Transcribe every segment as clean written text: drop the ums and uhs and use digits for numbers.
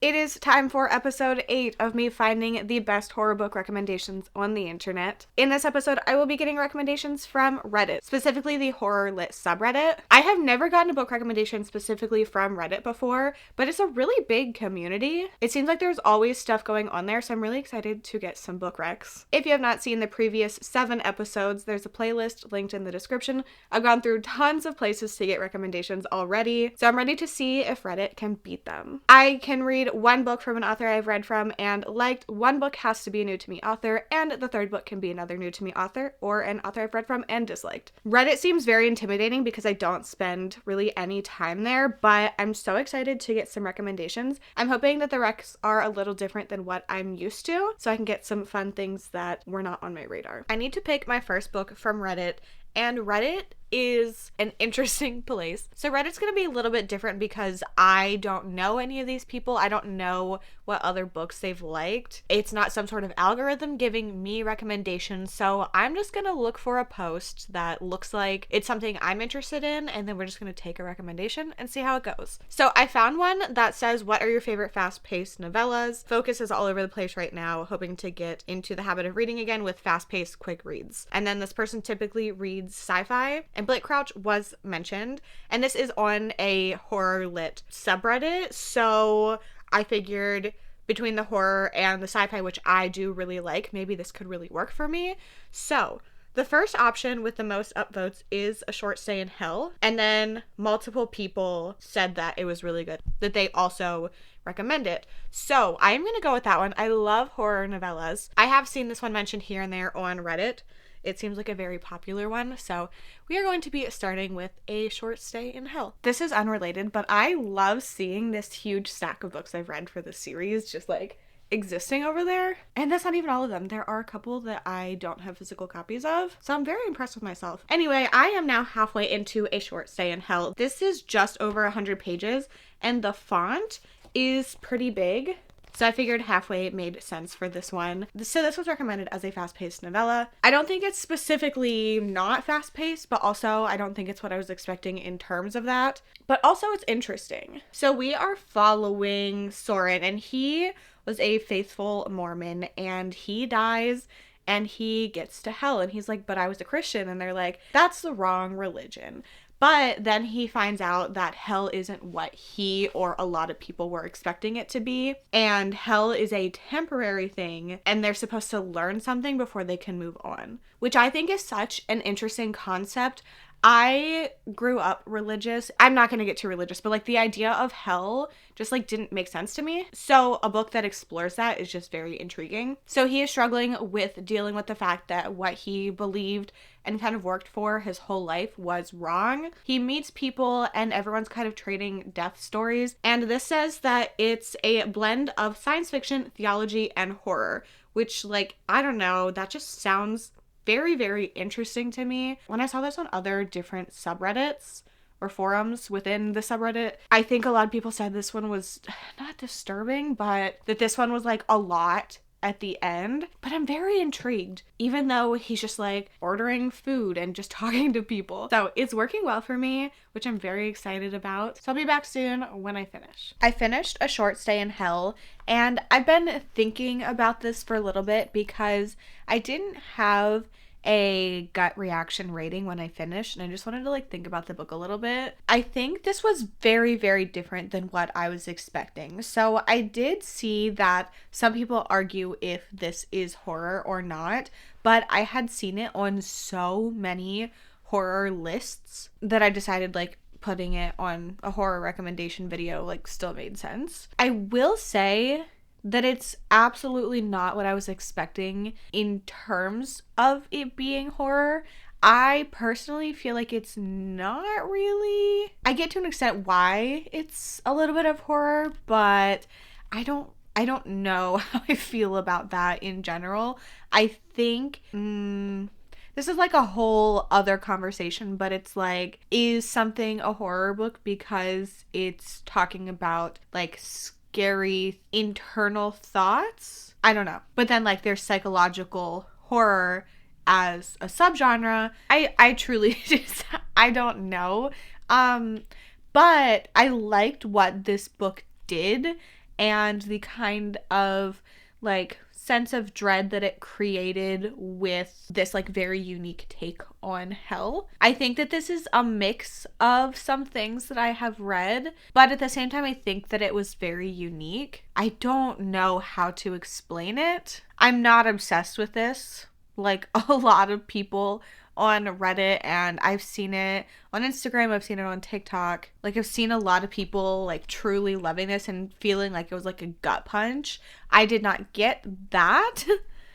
It is time for episode 8 of me finding the best horror book recommendations on the internet. In this episode, I will be getting recommendations from Reddit, specifically the Horror Lit subreddit. I have never gotten a book recommendation specifically from Reddit before, but it's a really big community. It seems like there's always stuff going on there, so I'm really excited to get some book recs. If you have not seen the previous 7 episodes, there's a playlist linked in the description. I've gone through tons of places to get recommendations already, so I'm ready to see if Reddit can beat them. I can read one book from an author I've read from and liked. One book has to be a new to me author, and the third book can be another new to me author or an author I've read from and disliked. Reddit seems very intimidating because I don't spend really any time there, but I'm so excited to get some recommendations. I'm hoping that the recs are a little different than what I'm used to, so I can get some fun things that were not on my radar. I need to pick my first book from Reddit, and Reddit is an interesting place. So Reddit's going to be a little bit different because I don't know any of these people. I don't know what other books they've liked. It's not some sort of algorithm giving me recommendations. So I'm just going to look for a post that looks like it's something I'm interested in, and then we're just going to take a recommendation and see how it goes. So I found one that says, what are your favorite fast-paced novellas? Focus is all over the place right now, hoping to get into the habit of reading again with fast-paced quick reads. And then this person typically reads sci-fi, and Blake Crouch was mentioned, and this is on a horror lit subreddit, so I figured between the horror and the sci-fi, which I do really like, maybe this could really work for me. So the first option with the most upvotes is A Short Stay in Hell, and then multiple people said that it was really good, that they also recommend it. So I'm gonna go with that one. I love horror novellas. I have seen this one mentioned here and there on Reddit. It seems like a very popular one, so we are going to be starting with A Short Stay in Hell. This is unrelated, but I love seeing this huge stack of books I've read for this series just like existing over there. And that's not even all of them. There are a couple that I don't have physical copies of, so I'm very impressed with myself. Anyway, I am now halfway into A Short Stay in Hell. This is just over 100 pages, and the font is pretty big. So I figured halfway made sense for this one. So this was recommended as a fast-paced novella. I don't think it's specifically not fast-paced, but also I don't think it's what I was expecting in terms of that. But also it's interesting. So we are following Soren, and he was a faithful Mormon, and he dies and he gets to hell, and he's like, but I was a Christian, and they're like, that's the wrong religion. But then he finds out that hell isn't what he or a lot of people were expecting it to be. And hell is a temporary thing, and they're supposed to learn something before they can move on, which I think is such an interesting concept. I grew up religious. I'm not going to get too religious, but like the idea of hell just like didn't make sense to me. So a book that explores that is just very intriguing. So he is struggling with dealing with the fact that what he believed and kind of worked for his whole life was wrong. He meets people and everyone's kind of trading death stories. And this says that it's a blend of science fiction, theology, and horror, which like, I don't know, that just sounds very, very interesting to me. When I saw this on other different subreddits or forums within the subreddit, I think a lot of people said this one was not disturbing, but that this one was like a lot at the end. But I'm very intrigued, even though he's just like ordering food and just talking to people. So it's working well for me, which I'm very excited about. So I'll be back soon when I finish. I finished A Short Stay in Hell, and I've been thinking about this for a little bit because I didn't have a gut reaction rating when I finished, and I just wanted to like think about the book a little bit. I think this was very, very different than what I was expecting. So I did see that some people argue if this is horror or not, but I had seen it on so many horror lists that I decided like putting it on a horror recommendation video like still made sense. I will say that it's absolutely not what I was expecting in terms of it being horror. I personally feel like it's not really. I get to an extent why it's a little bit of horror, but I don't know how I feel about that in general. I think this is like a whole other conversation, but it's like, is something a horror book because it's talking about like scary internal thoughts? I don't know. But then like there's psychological horror as a subgenre. I truly just, I don't know. But I liked what this book did, and the kind of like sense of dread that it created with this like very unique take on hell. I think that this is a mix of some things that I have read, but at the same time I think that it was very unique. I don't know how to explain it. I'm not obsessed with this like a lot of people on Reddit, and I've seen it on Instagram, I've seen it on TikTok. Like, I've seen a lot of people like truly loving this and feeling like it was like a gut punch. I did not get that,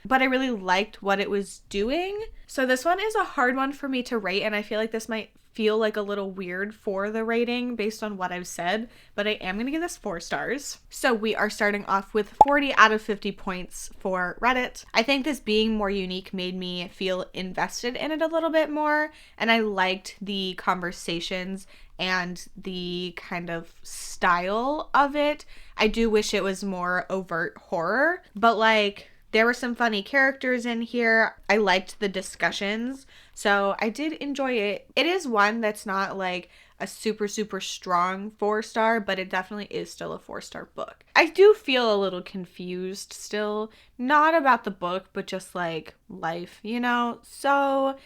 but I really liked what it was doing. So this one is a hard one for me to rate, and I feel like this might feel like a little weird for the rating based on what I've said, but I am gonna give this 4 stars. So we are starting off with 40 out of 50 points for Reddit. I think this being more unique made me feel invested in it a little bit more, and I liked the conversations and the kind of style of it. I do wish it was more overt horror, but like, there were some funny characters in here. I liked the discussions, so I did enjoy it. It is one that's not like a super, super strong 4-star, but it definitely is still a 4-star book. I do feel a little confused still, not about the book, but just like life, you know? So,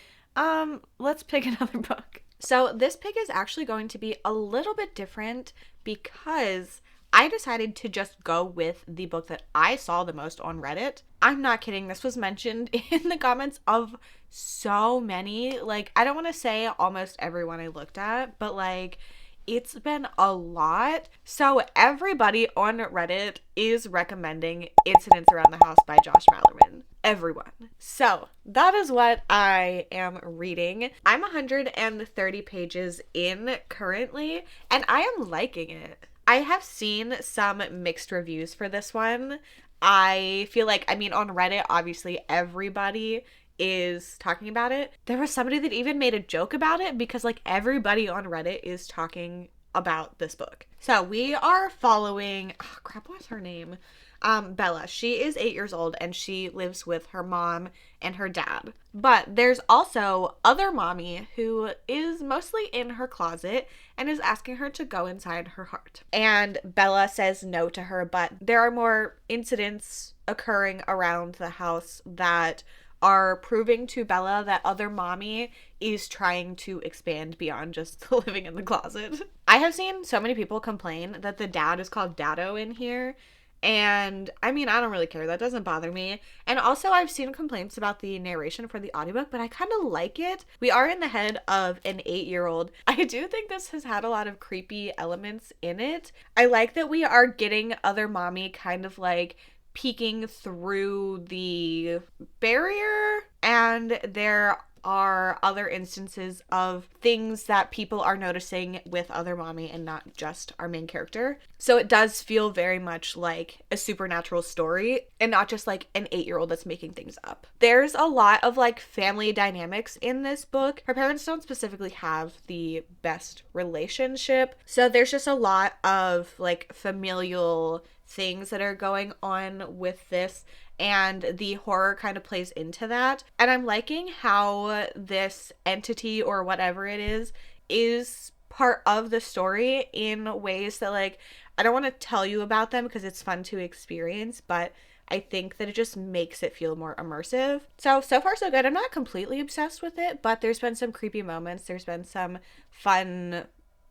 let's pick another book. So this pick is actually going to be a little bit different because I decided to just go with the book that I saw the most on Reddit. I'm not kidding. This was mentioned in the comments of so many. Like, I don't want to say almost everyone I looked at, but like, it's been a lot. So everybody on Reddit is recommending Incidents Around the House by Josh Malerman. Everyone. So that is what I am reading. I'm 130 pages in currently, and I am liking it. I have seen some mixed reviews for this one. I feel like, I mean, on Reddit, obviously everybody is talking about it. There was somebody that even made a joke about it because like everybody on Reddit is talking about this book. So we are following, oh crap, what's her name? Bella. She is 8 years old and she lives with her mom and her dad. But there's also other mommy who is mostly in her closet and is asking her to go inside her heart. And Bella says no to her, but there are more incidents occurring around the house that are proving to Bella that other mommy is trying to expand beyond just living in the closet. I have seen so many people complain that the dad is called Dado in here. And I mean, I don't really care. That doesn't bother me. And also I've seen complaints about the narration for the audiobook, but I kind of like it. We are in the head of an 8-year-old. I do think this has had a lot of creepy elements in it. I like that we are getting other mommy kind of like peeking through the barrier, and there are other instances of things that people are noticing with other mommy and not just our main character. So it does feel very much like a supernatural story and not just like an 8-year-old that's making things up. There's a lot of like family dynamics in this book. Her parents don't specifically have the best relationship. So there's just a lot of like familial things that are going on with this, and the horror kind of plays into that. And I'm liking how this entity or whatever it is part of the story in ways that like, I don't want to tell you about them because it's fun to experience, but I think that it just makes it feel more immersive. So far so good. I'm not completely obsessed with it, but there's been some creepy moments. There's been some fun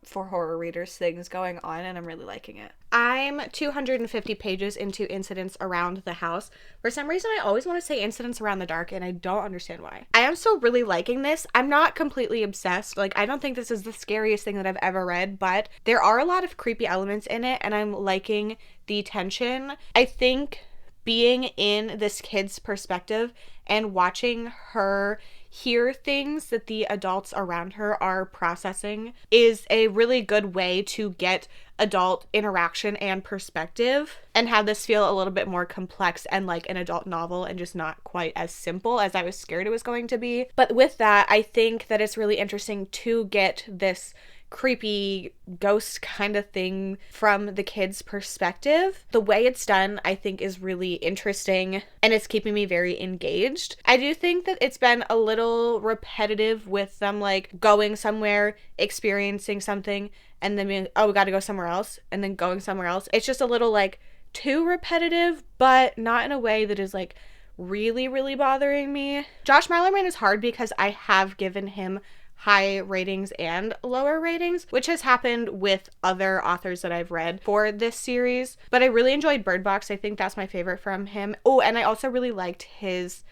for horror readers things going on, and I'm really liking it. I'm 250 pages into Incidents Around the House. For some reason, I always want to say Incidents Around the Dark, and I don't understand why. I am still really liking this. I'm not completely obsessed. Like, I don't think this is the scariest thing that I've ever read, but there are a lot of creepy elements in it, and I'm liking the tension. I think being in this kid's perspective and watching her hear things that the adults around her are processing is a really good way to get adult interaction and perspective and have this feel a little bit more complex and like an adult novel and just not quite as simple as I was scared it was going to be. But with that, I think that it's really interesting to get this creepy ghost kind of thing from the kid's perspective. The way it's done, I think, is really interesting and it's keeping me very engaged. I do think that it's been a little repetitive with them like going somewhere, experiencing something, and then being, oh, we gotta go somewhere else, and then going somewhere else. It's just a little like too repetitive, but not in a way that is like really, really bothering me. Josh Malerman is hard because I have given him high ratings and lower ratings, which has happened with other authors that I've read for this series. But I really enjoyed Bird Box. I think that's my favorite from him. Oh, and I also really liked his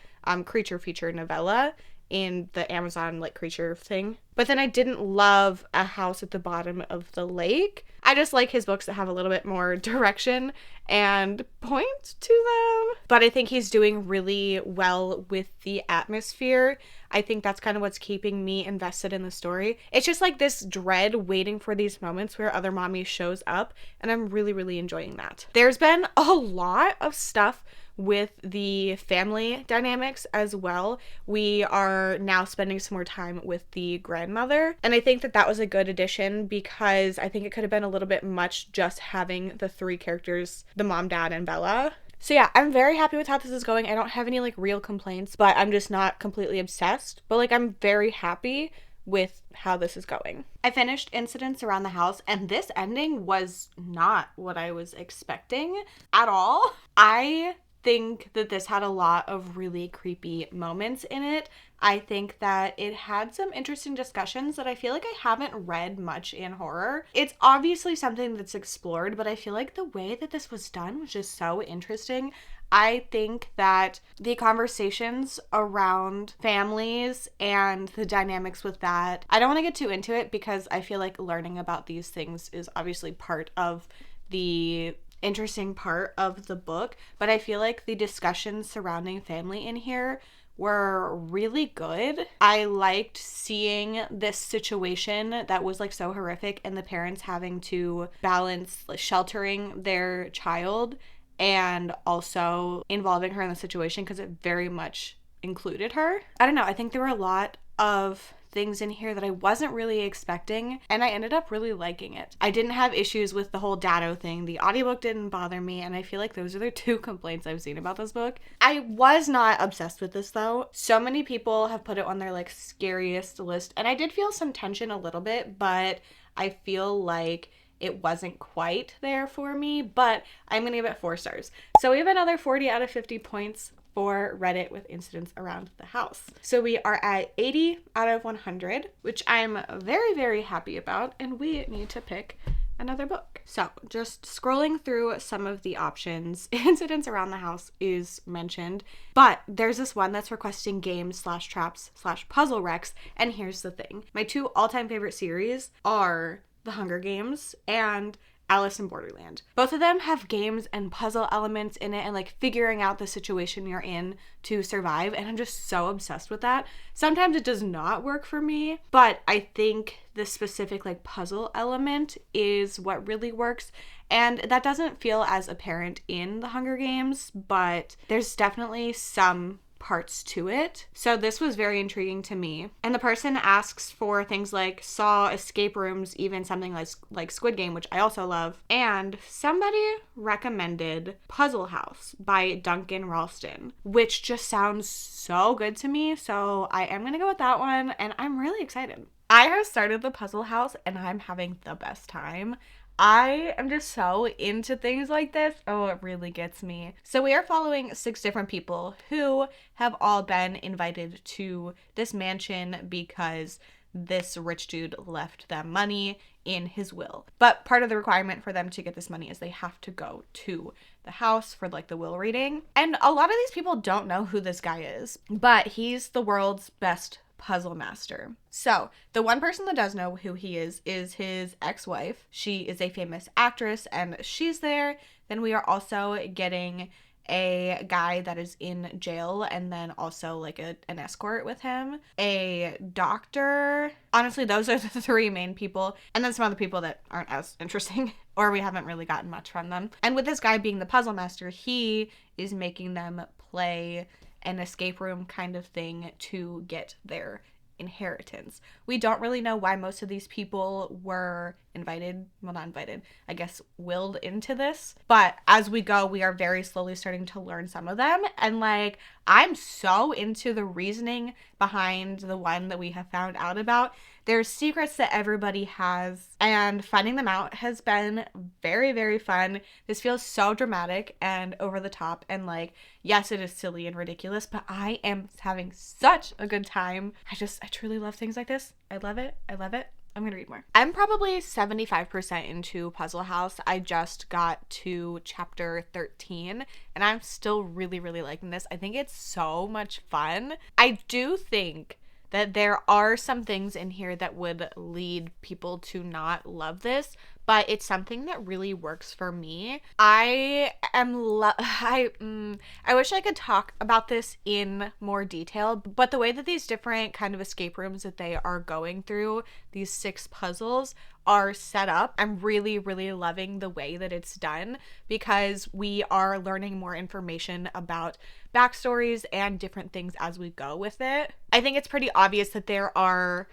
creature feature novella in the Amazon like creature thing. But then I didn't love A House at the Bottom of the Lake. I just like his books that have a little bit more direction and point to them. But I think he's doing really well with the atmosphere. I think that's kind of what's keeping me invested in the story. It's just like this dread waiting for these moments where Other Mommy shows up, and I'm really, really enjoying that. There's been a lot of stuff with the family dynamics as well. We are now spending some more time with the grandmother, and I think that that was a good addition because I think it could have been a little bit much just having the three characters, the mom, dad, and Bella. So yeah, I'm very happy with how this is going. I don't have any like real complaints, but I'm just not completely obsessed. But like I'm very happy with how this is going. I finished Incidents Around the House, and this ending was not what I was expecting at all. I think that this had a lot of really creepy moments in it. I think that it had some interesting discussions that I feel like I haven't read much in horror. It's obviously something that's explored, but I feel like the way that this was done was just so interesting. I think that the conversations around families and the dynamics with that, I don't want to get too into it because I feel like learning about these things is obviously part of the interesting part of the book, but I feel like the discussions surrounding family in here were really good. I liked seeing this situation that was like so horrific and the parents having to balance sheltering their child and also involving her in the situation because it very much included her. I don't know, I think there were a lot of things in here that I wasn't really expecting, and I ended up really liking it. I didn't have issues with the whole Dado thing. The audiobook didn't bother me, and I feel like those are the two complaints I've seen about this book. I was not obsessed with this though. So many people have put it on their like scariest list, and I did feel some tension a little bit, but I feel like it wasn't quite there for me, but I'm gonna give it 4 stars. So we have another 40 out of 50 points for Reddit with Incidents Around the House. So we are at 80 out of 100, which I'm very, very happy about, and we need to pick another book. So just scrolling through some of the options, Incidents Around the House is mentioned, but there's this one that's requesting games / traps / puzzle wrecks, and here's the thing. My 2 all-time favorite series are The Hunger Games and Alice in Borderland. Both of them have games and puzzle elements in it and like figuring out the situation you're in to survive, and I'm just so obsessed with that. Sometimes it does not work for me, but I think the specific like puzzle element is what really works, and that doesn't feel as apparent in The Hunger Games, but there's definitely some parts to it. So this was very intriguing to me. And the person asks for things like Saw, escape rooms, even something like Squid Game, which I also love. And somebody recommended Puzzle House by Duncan Ralston, which just sounds so good to me. So I am gonna go with that one, and I'm really excited. I have started the Puzzle House and I'm having the best time. I am just so into things like this. Oh, it really gets me. So we are following 6 different people who have all been invited to this mansion because this rich dude left them money in his will. But part of the requirement for them to get this money is they have to go to the house for like the will reading. And a lot of these people don't know who this guy is, but he's the world's best puzzle master. So the one person that does know who he is his ex-wife. She is a famous actress and she's there. Then we are also getting a guy that is in jail and then also like an escort with him, a doctor. Honestly, those are the 3 main people, and then some other people that aren't as interesting or we haven't really gotten much from them. And with this guy being the puzzle master, he is making them play an escape room kind of thing to get their inheritance. We don't really know why most of these people were I guess willed into this, but as we go, we are very slowly starting to learn some of them, and like I'm so into the reasoning behind the one that we have found out about There's secrets that everybody has, and finding them out has been very, very fun. This feels so dramatic and over the top, and like, yes, it is silly and ridiculous, but I am having such a good time. I truly love things like this. I love it. I love it. I'm gonna read more. I'm probably 75% into Puzzle House. I just got to chapter 13 and I'm still really, really liking this. I think it's so much fun. I do think that there are some things in here that would lead people to not love this, but it's something that really works for me. I wish I could talk about this in more detail, but the way that these different kind of escape rooms that they are going through, these 6 puzzles, are set up, I'm really, really loving the way that it's done, because we are learning more information about backstories and different things as we go with it. I think it's pretty obvious that there are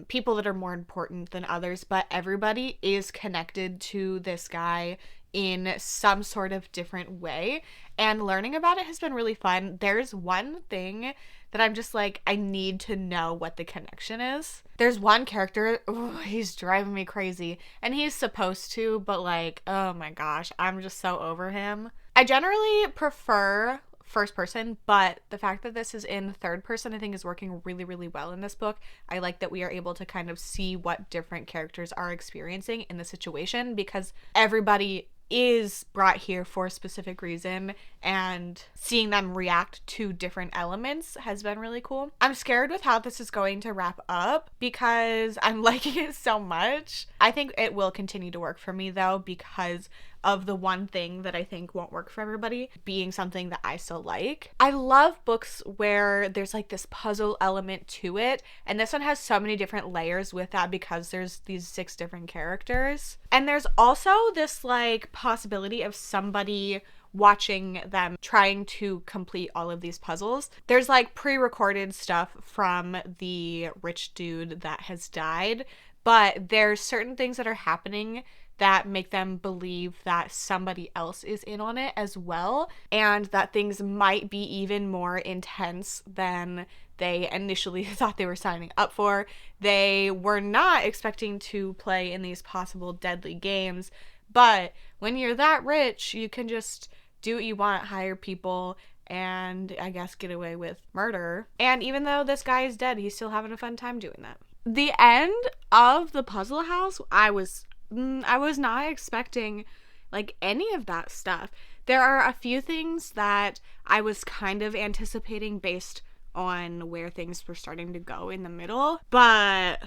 people that are more important than others, but everybody is connected to this guy in some sort of different way, and learning about it has been really fun. There's one thing that I'm just like, I need to know what the connection is. There's one character, he's driving me crazy, and he's supposed to, but like, oh my gosh, I'm just so over him. I generally prefer first person, but the fact that this is in third person I think is working really, really well in this book. I like that we are able to kind of see what different characters are experiencing in the situation, because everybody is brought here for a specific reason, and seeing them react to different elements has been really cool. I'm scared with how this is going to wrap up because I'm liking it so much. I think it will continue to work for me though, because of the one thing that I think won't work for everybody being something that I still like. I love books where there's like this puzzle element to it, and this one has so many different layers with that because there's these 6 different characters. And there's also this like possibility of somebody watching them trying to complete all of these puzzles. There's like pre-recorded stuff from the rich dude that has died, but there's certain things that are happening that make them believe that somebody else is in on it as well, and that things might be even more intense than they initially thought they were signing up for. They were not expecting to play in these possible deadly games, but when you're that rich, you can just do what you want, hire people, and I guess get away with murder. And even though this guy is dead, he's still having a fun time doing that. The end of the Puzzle House, I was not expecting like any of that stuff. There are a few things that I was kind of anticipating based on where things were starting to go in the middle, but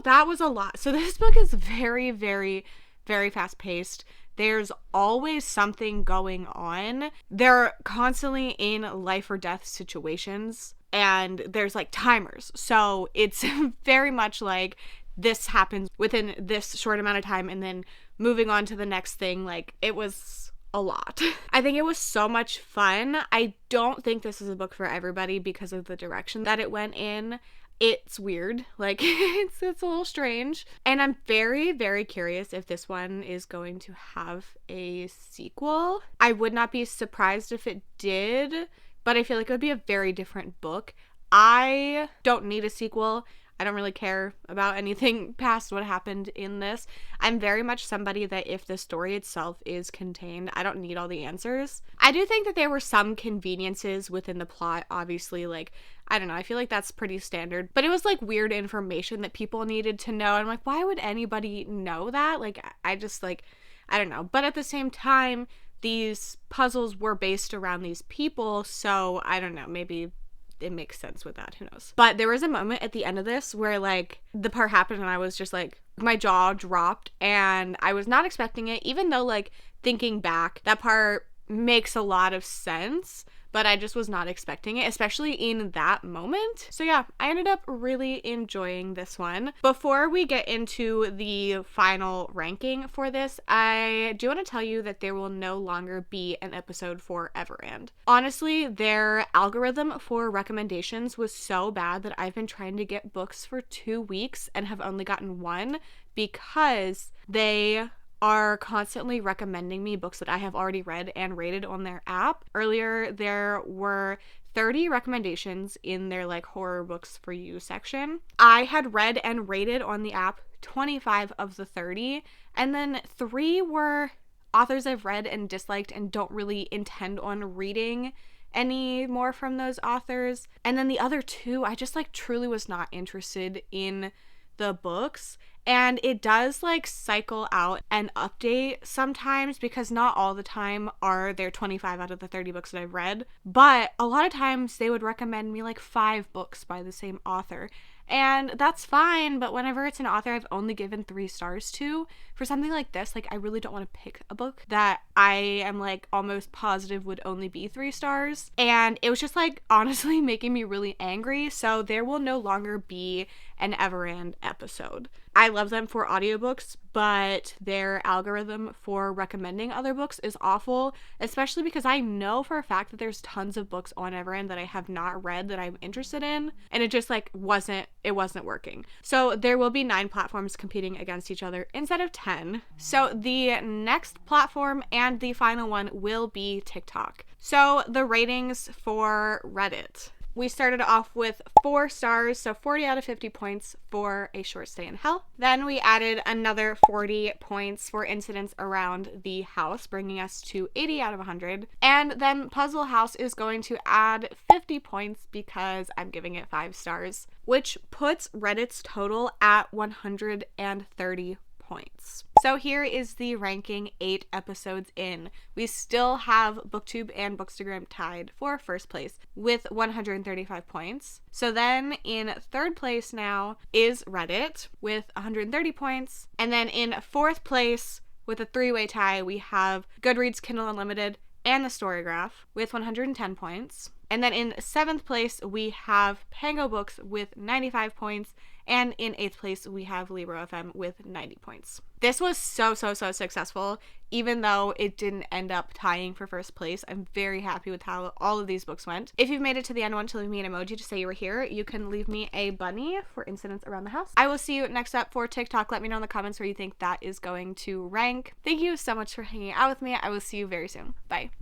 that was a lot. So this book is very, very, very fast paced. There's always something going on. They're constantly in life or death situations, and there's like timers. So it's very much like this happens within this short amount of time and then moving on to the next thing. Like, it was a lot. I think it was so much fun. I don't think this is a book for everybody because of the direction that it went in. It's weird. Like, it's a little strange. And I'm very, very curious if this one is going to have a sequel. I would not be surprised if it did, but I feel like it would be a very different book. I don't need a sequel. I don't really care about anything past what happened in this. I'm very much somebody that if the story itself is contained, I don't need all the answers. I do think that there were some conveniences within the plot, obviously, like, I don't know, I feel like that's pretty standard, but it was like weird information that people needed to know. I'm like, why would anybody know that? Like, I just like, I don't know. But at the same time, these puzzles were based around these people, so I don't know, maybe it makes sense with that, who knows. But there was a moment at the end of this where like the part happened and I was just like, my jaw dropped, and I was not expecting it, even though like thinking back, that part makes a lot of sense, but I just was not expecting it, especially in that moment. So yeah, I ended up really enjoying this one. Before we get into the final ranking for this, I do want to tell you that there will no longer be an episode for Everand. Honestly, their algorithm for recommendations was so bad that I've been trying to get books for 2 weeks and have only gotten one, because they are constantly recommending me books that I have already read and rated on their app. Earlier, there were 30 recommendations in their like horror books for you section. I had read and rated on the app 25 of the 30, and then 3 were authors I've read and disliked and don't really intend on reading any more from those authors. And then the other 2, I just like truly was not interested in the books. And it does like cycle out and update sometimes, because not all the time are there 25 out of the 30 books that I've read, but a lot of times they would recommend me like 5 books by the same author. And that's fine, but whenever it's an author I've only given 3 stars to, for something like this, like I really don't want to pick a book that I am like almost positive would only be 3 stars. And it was just like honestly making me really angry. So there will no longer be an Everand episode. I love them for audiobooks, but their algorithm for recommending other books is awful, especially because I know for a fact that there's tons of books on Everand that I have not read that I'm interested in, and it just like wasn't working. So there will be 9 platforms competing against each other instead of 10. So the next platform and the final one will be TikTok. So the ratings for Reddit. We started off with 4 stars, so 40 out of 50 points for A Short Stay in Hell. Then we added another 40 points for incidents around the house, bringing us to 80 out of 100. And then Puzzle House is going to add 50 points because I'm giving it 5 stars, which puts Reddit's total at 130 points. So here is the ranking 8 episodes in. We still have BookTube and Bookstagram tied for first place with 135 points. So then in third place now is Reddit with 130 points. And then in fourth place with a 3-way tie, we have Goodreads, Kindle Unlimited, and The Storygraph with 110 points. And then in 7th place, we have Pango Books with 95 points. And in 8th place, we have Libro FM with 90 points. This was so successful, even though it didn't end up tying for first place. I'm very happy with how all of these books went. If you've made it to the end and want to leave me an emoji to say you were here, you can leave me a bunny for incidents around the house. I will see you next up for TikTok. Let me know in the comments where you think that is going to rank. Thank you so much for hanging out with me. I will see you very soon. Bye.